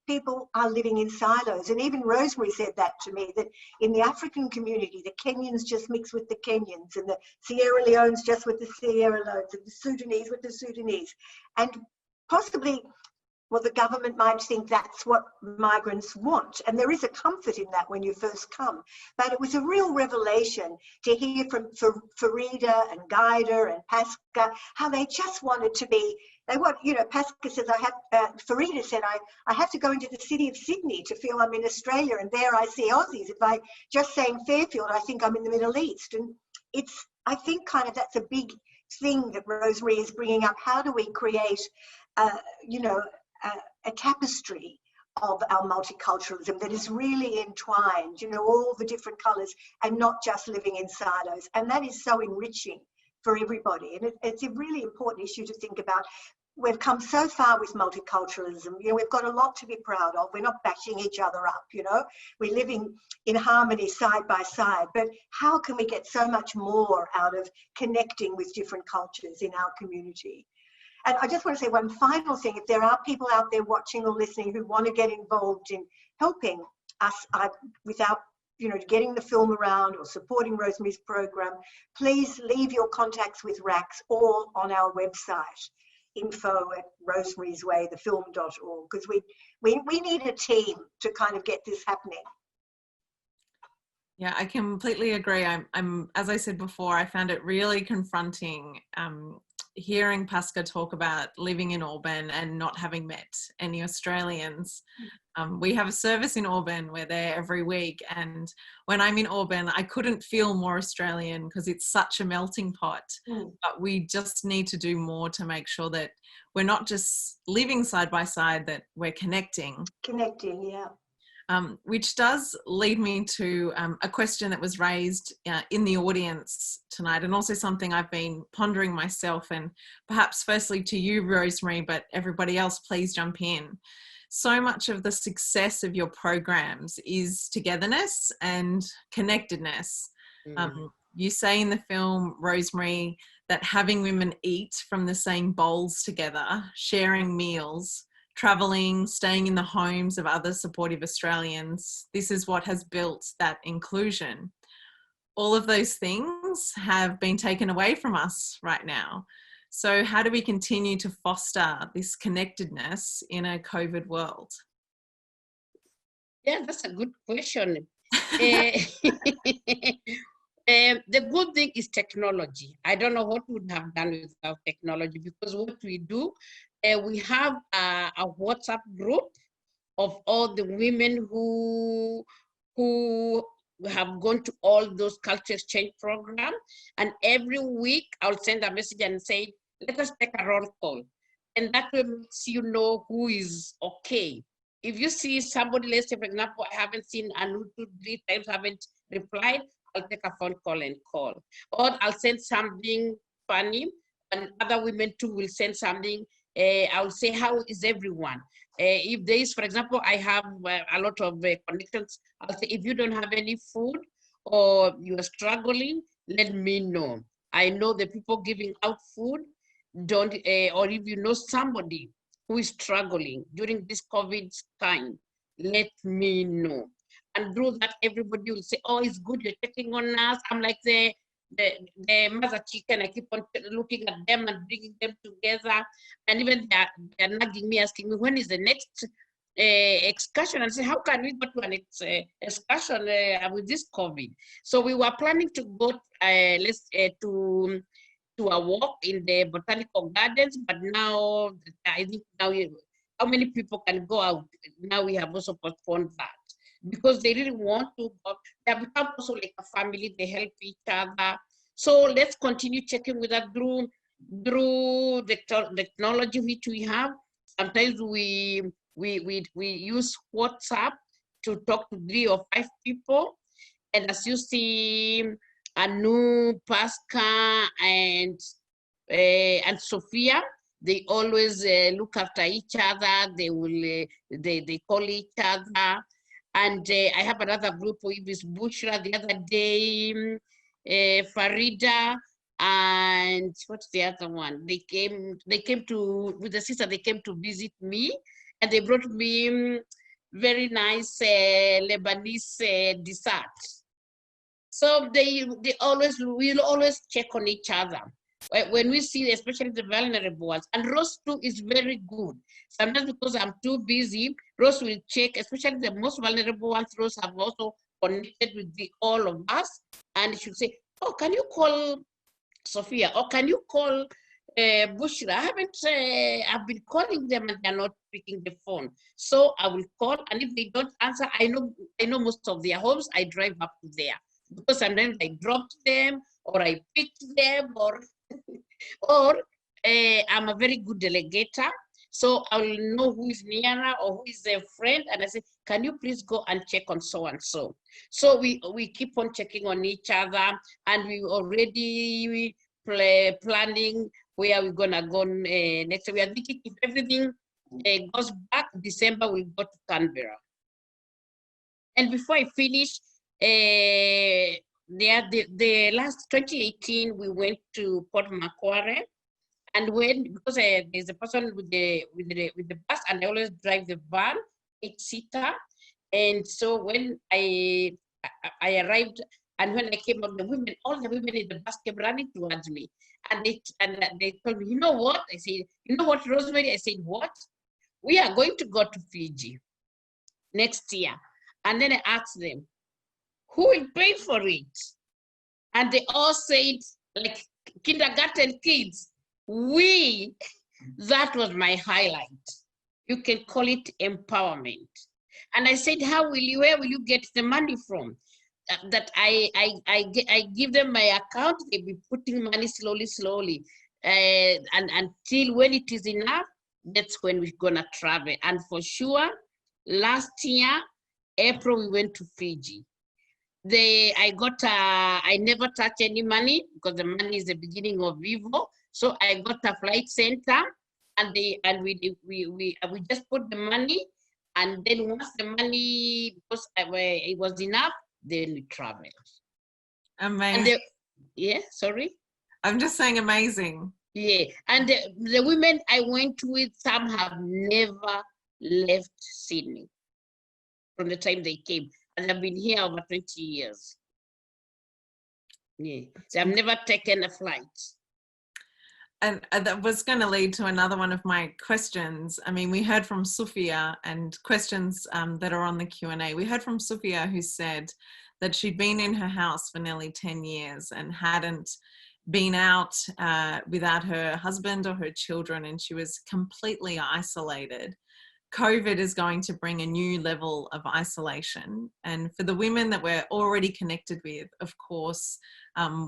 people are living in silos. And even Rosemary said that to me, that in the African community, the Kenyans just mix with the Kenyans, and the Sierra Leone's just with the Sierra Leones, and the Sudanese with the Sudanese. And possibly, well, the government might think that's what migrants want. And there is a comfort in that when you first come. But it was a real revelation to hear from Farida and Guida and Pasca, how they just wanted to be, Pasca says, Farida said, I have to go into the city of Sydney to feel I'm in Australia, and there I see Aussies. If I just saying Fairfield, I think I'm in the Middle East. And I think kind of that's a big thing that Rosemary is bringing up. How do we create, a tapestry of our multiculturalism that is really entwined, all the different colours, and not just living in silos. And that is so enriching for everybody. And it's a really important issue to think about. We've come so far with multiculturalism. We've got a lot to be proud of. We're not bashing each other up, We're living in harmony side by side. But how can we get so much more out of connecting with different cultures in our community? And I just want to say one final thing. If there are people out there watching or listening who want to get involved in helping us without, getting the film around or supporting Rosemary's program, please leave your contacts with RACS or on our website, info@rosemary'swaythefilm.org, because we need a team to kind of get this happening. Yeah, I completely agree. I'm as I said before, I found it really confronting hearing Pasca talk about living in Auburn and not having met any Australians. We have a service in Auburn. We're there every week. And when I'm in Auburn, I couldn't feel more Australian because it's such a melting pot. But we just need to do more to make sure that we're not just living side by side, that we're connecting. Connecting, yeah. Which does lead me to a question that was raised in the audience tonight, and also something I've been pondering myself, and perhaps firstly to you, Rosemary, but everybody else, please jump in. So much of the success of your programs is togetherness and connectedness. You say in the film, Rosemary, that having women eat from the same bowls together, sharing meals, travelling, staying in the homes of other supportive Australians, this is what has built that inclusion. All of those things have been taken away from us right now. So how do we continue to foster this connectedness in a COVID world? Yeah, that's a good question. The good thing is technology. I don't know what we would have done without technology, because what we do, we have a WhatsApp group of all the women who have gone to all those culture exchange programs. And every week I'll send a message and say, let us take a roll call. And that will makes you know who is okay. If you see somebody, let's say, for example, I haven't seen Anu 2-3 times, haven't replied, I'll take a phone call and call. Or I'll send something funny, and other women too will send something. I'll say, how is everyone? If there is, for example, I have a lot of connections, I'll say, if you don't have any food or you are struggling, let me know. I know the people giving out food, don't, or if you know somebody who is struggling during this COVID time, let me know. And through that, everybody will say, oh, it's good, you're checking on us. I'm like the mother chicken. I keep on looking at them and bringing them together. And even they're nagging me, asking me, when is the next excursion? And say, how can we go to an excursion with this COVID? So we were planning to go to a walk in the botanical gardens, but now I think how many people can go out? Now we have also postponed that, because they really want to go. They have become also like a family, they help each other. So let's continue checking with that through the technology which we have. Sometimes we use WhatsApp to talk to 3 or 5 people. And as you see, Anu, Pasca, and Sophia, they always look after each other. They will they call each other. And I have another group with this Bushra the other day, Farida, and what's the other one? They came to, with the sister, they came to visit me, and they brought me very nice Lebanese dessert. So we'll always check on each other when we see, especially the vulnerable ones. And Rose too is very good. Sometimes because I'm too busy, Rose will check, especially the most vulnerable ones. Rose have also connected with all of us, and she will say, oh, can you call Sophia? Or can you call Bushra? I've been calling them and they're not picking the phone. So I will call, and if they don't answer, I know most of their homes. I drive up to there, because sometimes I dropped them or I picked them, or I'm a very good delegator. So I will know who is nearer or who is their friend, and I say, can you please go and check on so and so? So we keep on checking on each other, and we already planning where we're gonna go next. We are thinking if everything goes back, December we'll go to Canberra. And before I finish, the last 2018 we went to Port Macquarie, and because there's a person with the bus, and I always drive the van, 8-seater, and so when I arrived, and when I came out, all the women in the bus came running towards me, and they told me, you know what? I said, you know what, Rosemary? I said, what? We are going to go to Fiji next year. And then I asked them, who will pay for it? And they all said, like kindergarten kids, we. That was my highlight. You can call it empowerment. And I said, where will you get the money from? That I give them my account, they'll be putting money slowly. And until when it is enough, that's when we're gonna travel. And for sure, last year, April, we went to Fiji. I never touch any money, because the money is the beginning of evil. So I got a flight center, and we just put the money, and then once the money, because it was enough, then we traveled. Amazing. Yeah, sorry. I'm just saying amazing. Yeah, and the women I went with, some have never left Sydney from the time they came, and I've been here over 20 years. Yeah, they have never taken a flight. And that was going to lead to another one of my questions. I mean, we heard from Sophia, and questions that are on the Q&A. We heard from Sophia, who said that she'd been in her house for nearly 10 years and hadn't been out without her husband or her children, and she was completely isolated. COVID is going to bring a new level of isolation. And for the women that we're already connected with, of course,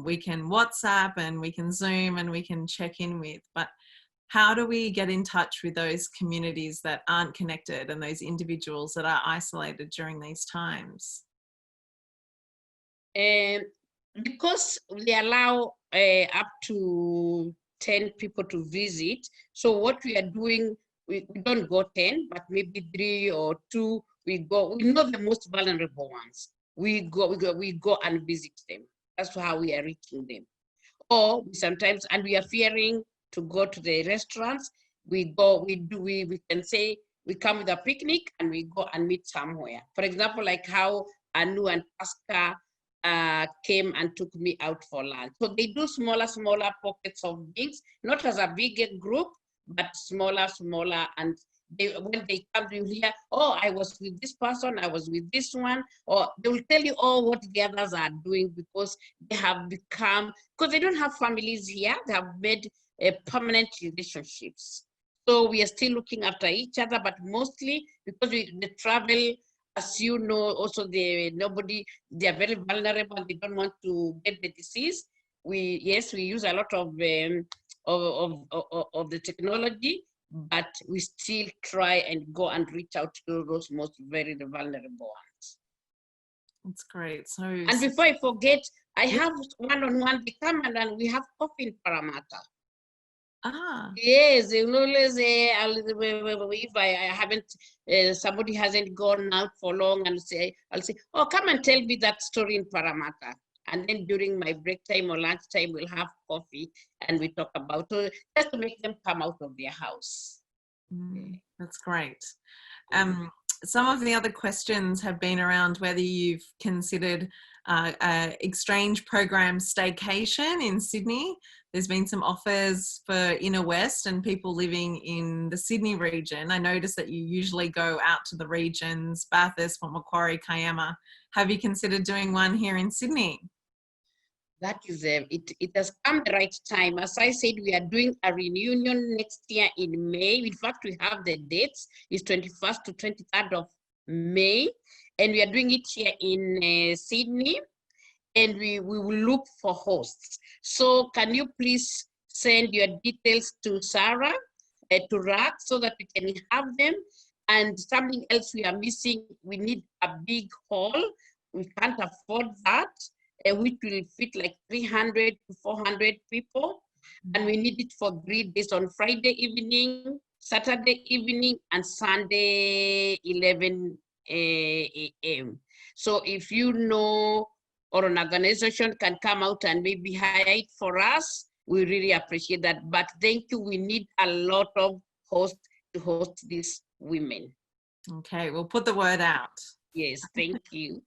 we can WhatsApp and we can Zoom and we can check in with, but how do we get in touch with those communities that aren't connected and those individuals that are isolated during these times? Because they allow up to 10 people to visit, so what we are doing, we don't go 10, but maybe 3 or 2. We go. We know the most vulnerable ones. We go and visit them. That's how we are reaching them. Or sometimes, and we are fearing to go to the restaurants. We can say we come with a picnic and we go and meet somewhere. For example, like how Anu and Pasca came and took me out for lunch. So they do smaller pockets of things, not as a bigger group, but smaller, and when they come to hear, oh, I was with this person, I was with this one, or they will tell you all what the others are doing, because they have become, because they don't have families here, they have made permanent relationships. So we are still looking after each other, but mostly because the travel, as you know, also they are very vulnerable, they don't want to get the disease. We use a lot of the technology, but we still try and go and reach out to those most very vulnerable ones. That's great. So, and before I forget, I have one-on-one, they come and we have coffee in Parramatta. Yes, they will always say, if I haven't, somebody hasn't gone out for long, and I'll say, oh, come and tell me that story in Parramatta. And then during my break time or lunch time, we'll have coffee and we talk about it, just to make them come out of their house. That's great. Some of the other questions have been around whether you've considered exchange program staycation in Sydney. There's been some offers for Inner West and people living in the Sydney region. I noticed that you usually go out to the regions, Bathurst, Port Macquarie, Kiama. Have you considered doing one here in Sydney? That is, it has come the right time. As I said, we are doing a reunion next year in May. In fact, we have the dates. It's 21st to 23rd of May. And we are doing it here in Sydney. And we will look for hosts. So can you please send your details to Sarah, to RAC, so that we can have them? And something else we are missing, we need a big hall. We can't afford that, which will fit like 300 to 400 people. And we need it for 3 days, on Friday evening, Saturday evening, and Sunday 11 a.m. So if you know, or an organization can come out and maybe hire it for us, we really appreciate that. But thank you, we need a lot of hosts to host these women. Okay, we'll put the word out. Yes, thank you.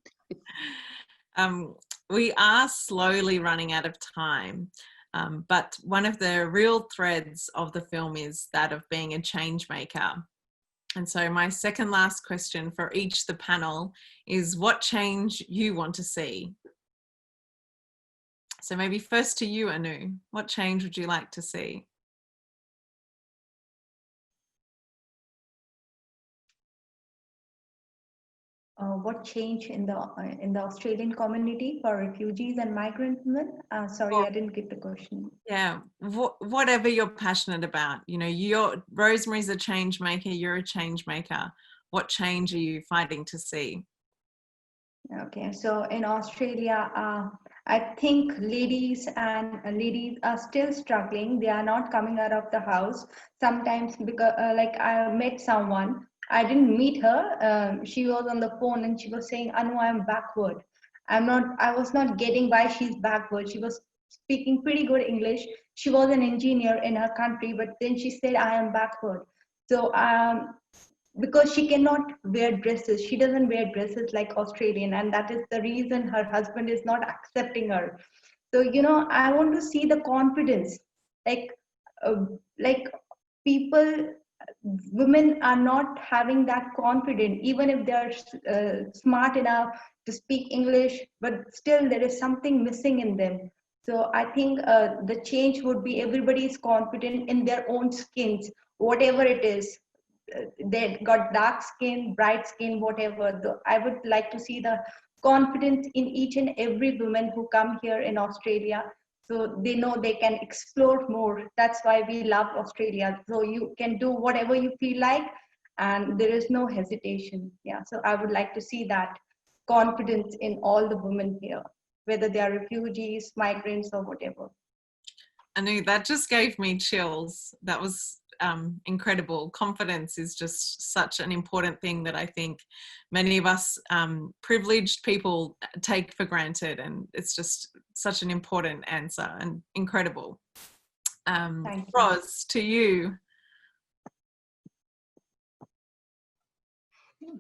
We are slowly running out of time, but one of the real threads of the film is that of being a change maker. And so my second last question for each the panel is what change you want to see. So maybe first to you, Anu, what change would you like to see? What change in the Australian community for refugees and migrant women? Sorry, I didn't get the question. Yeah, whatever you're passionate about. You know, Rosemary's a change maker, you're a change maker. What change are you fighting to see? Okay, so in Australia, I think ladies are still struggling. They are not coming out of the house. Sometimes because like I met someone, I didn't meet her. She was on the phone and she was saying, Anu, I'm backward. I was not getting why she's backward. She was speaking pretty good English. She was an engineer in her country, but then she said, I am backward. So because she cannot wear dresses, she doesn't wear dresses like Australian, and that is the reason her husband is not accepting her. So, you know, I want to see the confidence, like, like people, women are not having that confidence, even if they are smart enough to speak English, but still there is something missing in them. So I think the change would be everybody is confident in their own skins, whatever it is. They got dark skin, bright skin, whatever. I would like to see the confidence in each and every woman who come here in Australia, so they know they can explore more. That's why we love Australia. So you can do whatever you feel like, and there is no hesitation. Yeah, so I would like to see that confidence in all the women here, whether they are refugees, migrants, or whatever. Anu, that just gave me chills. That was incredible. Confidence is just such an important thing that I think many of us privileged people take for granted, and it's just such an important answer and incredible. Ros, to you.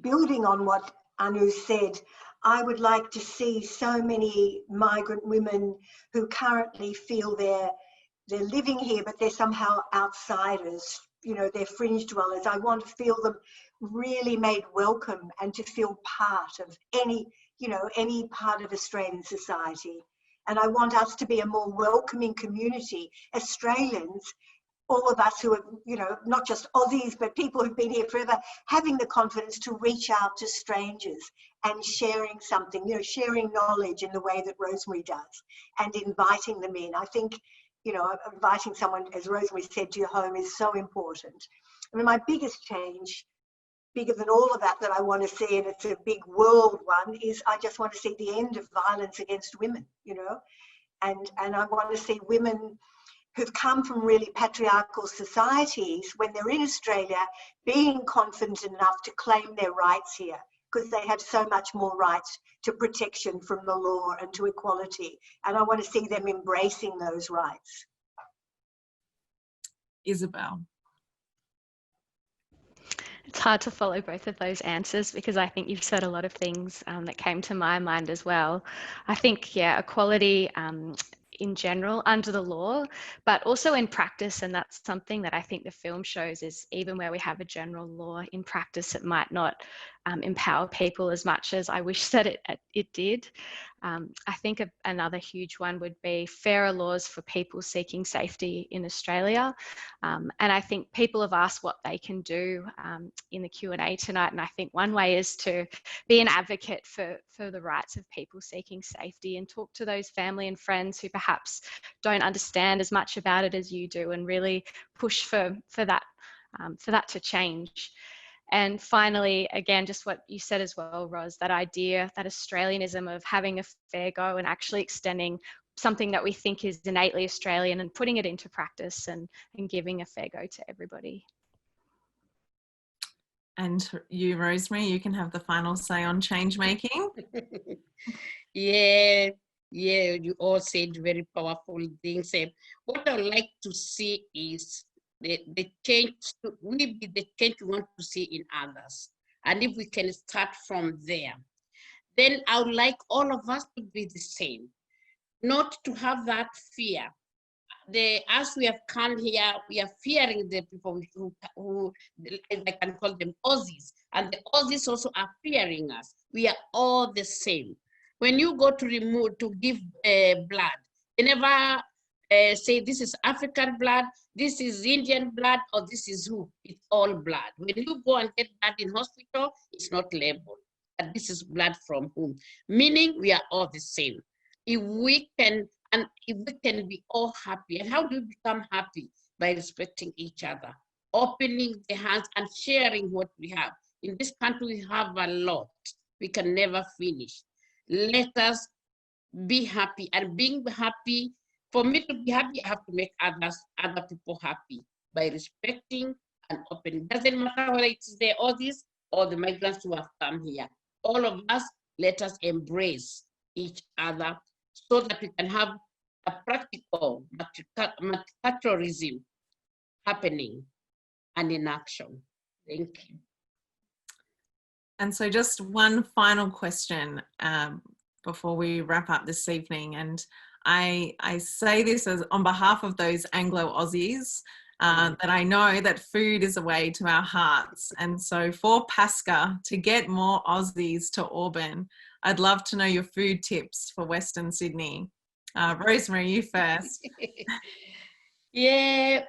Building on what Anu said, I would like to see so many migrant women who currently feel they're living here, but they're somehow outsiders, you know, they're fringe dwellers. I want to feel them really made welcome and to feel part of any part of Australian society. And I want us to be a more welcoming community, Australians, all of us who are, you know, not just Aussies, but people who've been here forever, having the confidence to reach out to strangers and sharing something, you know, sharing knowledge in the way that Rosemary does and inviting them in. I think, you know, inviting someone, as Rosemary said, to your home is so important. I mean, my biggest change, bigger than all of that I want to see, and it's a big world one, is I just want to see the end of violence against women, you know, and I want to see women who've come from really patriarchal societies, when they're in Australia, being confident enough to claim their rights here, because they have so much more rights to protection from the law and to equality. And I want to see them embracing those rights. Isobel. It's hard to follow both of those answers because I think you've said a lot of things that came to my mind as well. I think, yeah, equality in general under the law, but also in practice. And that's something that I think the film shows, is even where we have a general law, in practice, it might not empower people as much as I wish that it did. I think another huge one would be fairer laws for people seeking safety in Australia. And I think people have asked what they can do in the Q&A tonight. And I think one way is to be an advocate for the rights of people seeking safety, and talk to those family and friends who perhaps don't understand as much about it as you do, and really push for that to change. And finally, again, just what you said as well, Ros, that idea, that Australianism of having a fair go and actually extending something that we think is innately Australian and putting it into practice and giving a fair go to everybody. And you, Rosemary, you can have the final say on change making. Yeah, you all said very powerful things. What I would like to see is the change, we be the change we want to see in others. And if we can start from there, then I would like all of us to be the same, not to have that fear. As we have come here, we are fearing the people who I can call them Aussies, and the Aussies also are fearing us. We are all the same. When you go to give blood, they never say this is African blood, this is Indian blood, or this is who. It's all blood. When you go and get blood in hospital, it's not labeled, but this is blood from whom, meaning we are all the same. If we can be all happy, and how do we become happy? By respecting each other, opening the hands and sharing what we have. In this country, we have a lot. We can never finish. Let us be happy, and being happy, for me to be happy, I have to make other people happy by respecting and opening. Doesn't matter whether it's the Aussies or the migrants who have come here. All of us, let us embrace each other so that we can have a practical multiculturalism happening and in action. Thank you. And so just one final question before we wrap up this evening. And I say this as on behalf of those Anglo-Aussies that I know that food is a way to our hearts. And so for Pasca to get more Aussies to Auburn, I'd love to know your food tips for Western Sydney. Rosemary, you first. Yeah,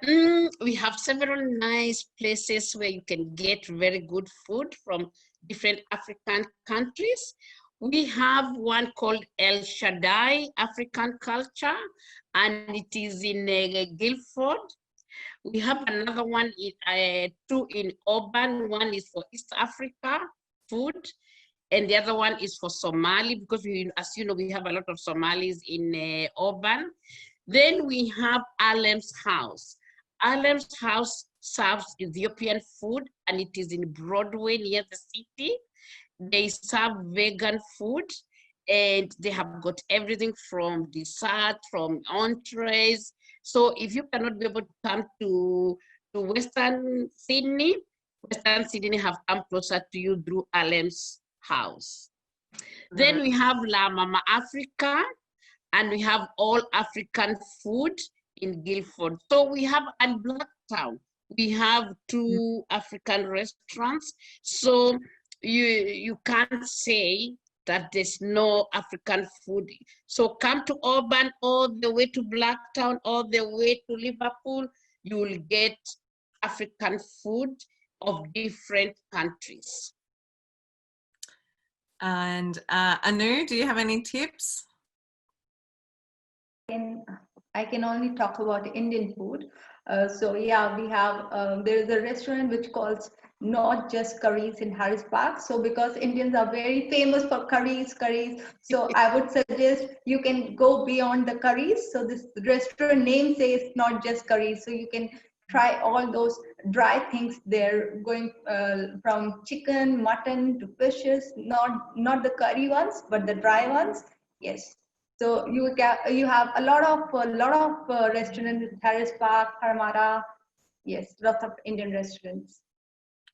we have several nice places where you can get very good food from different African countries. We have one called El Shaddai African Culture, and it is in Guildford. We have another one, two in Auburn. One is for East Africa food, and the other one is for Somali, because as you know, we have a lot of Somalis in Auburn. Then we have Alem's House. Alem's House serves Ethiopian food, and it is in Broadway near the city. They serve vegan food, and they have got everything from dessert, from entrees. So if you cannot be able to come to Western Sydney have come closer to you through Alem's House. Then we have La Mama Africa, and we have all African food in Guildford. So we have at Blacktown, we have two African restaurants. So you can't say that there's no African food. So come to Auburn, all the way to Blacktown, all the way to Liverpool, you will get African food of different countries. And Anu, do you have any tips? I can only talk about Indian food. So yeah, we have, there is a restaurant which calls Not Just Curries in Harris Park. So because Indians are very famous for curries. So I would suggest you can go beyond the curries. So this restaurant name says Not Just Curries. So you can try all those dry things there, going from chicken, mutton to fishes, not the curry ones, but the dry ones. Yes. So you have a lot of restaurants, Harris Park, Parramatta. Yes, lots of Indian restaurants.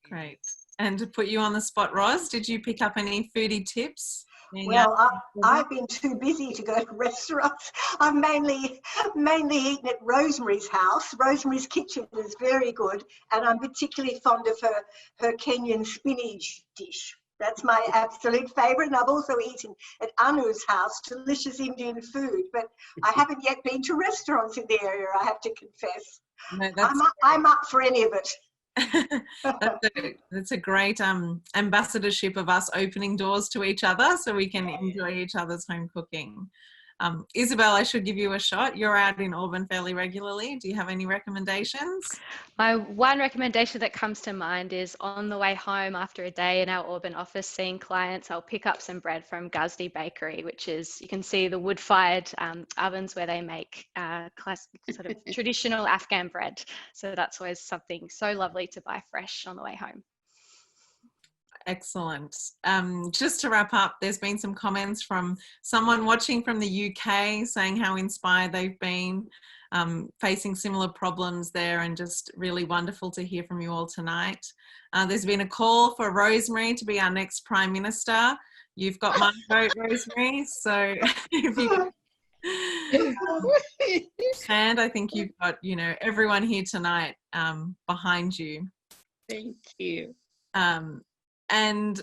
Great. And to put you on the spot, Ros, did you pick up any foodie tips? Well, I've been too busy to go to restaurants. I've mainly eaten at Rosemary's house. Rosemary's kitchen is very good, and I'm particularly fond of her Kenyan spinach dish. That's my absolute favourite, and I've also eaten at Anu's house, delicious Indian food, but I haven't yet been to restaurants in the area, I have to confess. No, I'm up for any of it. That's a great ambassadorship of us opening doors to each other so we can enjoy each other's home cooking. Isobel, I should give you a shot. You're out in Auburn fairly regularly. Do you have any recommendations? My one recommendation that comes to mind is on the way home after a day in our Auburn office seeing clients, I'll pick up some bread from Ghazni Bakery, which is, you can see the wood-fired ovens where they make classic sort of traditional Afghan bread. So that's always something so lovely to buy fresh on the way home. Excellent. Just to wrap up, there's been some comments from someone watching from the UK saying how inspired they've been, facing similar problems there, and just really wonderful to hear from you all tonight. There's been a call for Rosemary to be our next Prime Minister. You've got my vote, Rosemary, so if you and I think you've got, you know, everyone here tonight behind you. Thank you. And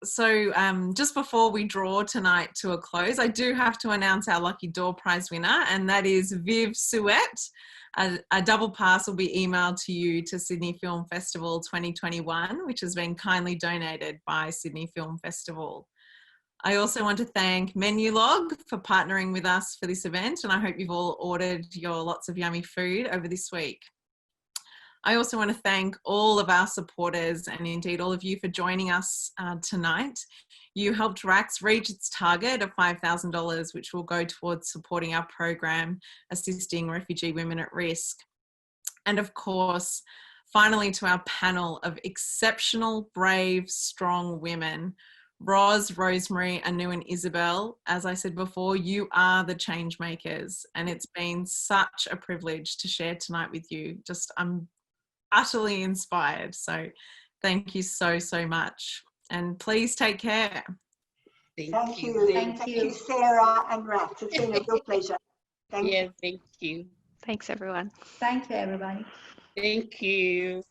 so just before we draw tonight to a close, I do have to announce our lucky door prize winner, and that is Viv Suet. A double pass will be emailed to you to Sydney Film Festival 2021, which has been kindly donated by Sydney Film Festival. I also want to thank Menulog for partnering with us for this event, and I hope you've all ordered your lots of yummy food over this week. I also want to thank all of our supporters and indeed all of you for joining us tonight. You helped RACS reach its target of $5,000, which will go towards supporting our program, assisting refugee women at risk. And of course, finally to our panel of exceptional, brave, strong women. Ros, Rosemary, Anu and Isobel, as I said before, you are the change makers, and it's been such a privilege to share tonight with you. I'm utterly inspired. So thank you so, so much. And please take care. Thank you. Thank you, Sarah and Rax. It's been a real pleasure. Thank you. Thank you. Thanks, everyone. Thank you, everybody. Thank you.